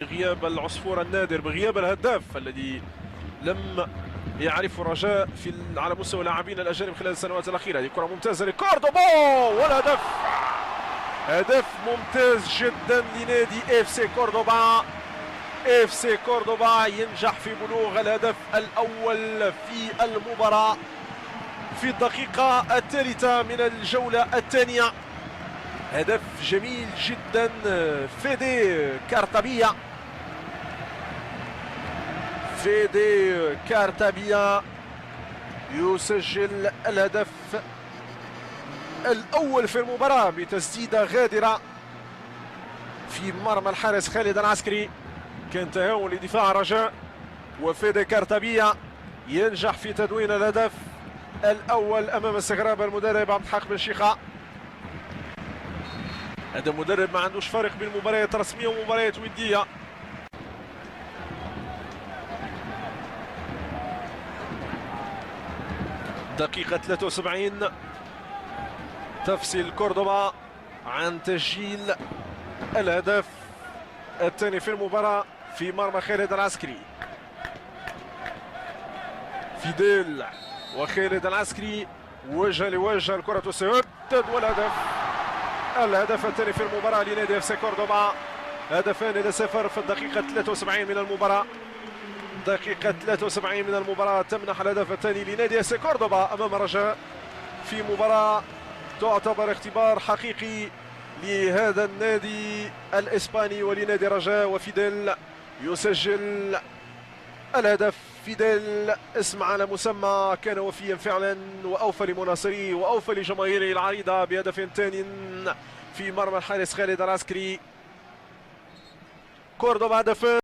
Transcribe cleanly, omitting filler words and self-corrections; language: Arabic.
غياب العصفور النادر، بغياب الهداف الذي لم يعرف رجاء على مستوى اللاعبين الاجانب خلال السنوات الاخيره. هذه كره ممتازه لكوردوبا والهدف، هدف ممتاز جدا لنادي اف سي كوردوبا. اف سي كوردوبا ينجح في بلوغ الهدف الاول في المباراه في الدقيقه الثالثه من الجوله الثانيه. هدف جميل جدا. فيدي كارتابيا يسجل الهدف الأول في المباراة بتسديدة غادرة في مرمى الحارس خالد العسكري. كان تهاون لدفاع رجاء، وفيدي كارتابيا ينجح في تدوين الهدف الأول أمام استغراب المدرب عبد الحق بن شيخة. هذا مدرب ما عندوش فرق بين مباريات رسمية ومباريات ودية. دقيقة 73 تفصل كوردوبا عن تسجيل الهدف الثاني في المباراة في مرمى خالد العسكري. فيديل وخالد العسكري وجه لوجه، الكرة تسدد والهدف، الهدف الثاني في المباراة لنادي اف سي كوردوبا. هدفان لصفر في الدقيقة 73 من المباراة. دقيقة 73 من المباراة تمنح الهدف الثاني لنادي اف سي كوردوبا أمام رجاء في مباراة تعتبر اختبار حقيقي لهذا النادي الإسباني ولنادي رجاء. وفيديل يسجل الهدف. فيديل اسم على مسمى، كان وفيا فعلا وأوفى لمناصريه وأوفى لجماهيره العريضة بهدف ثاني في مرمى الحارس خالد العسكري. كوردوبا هدف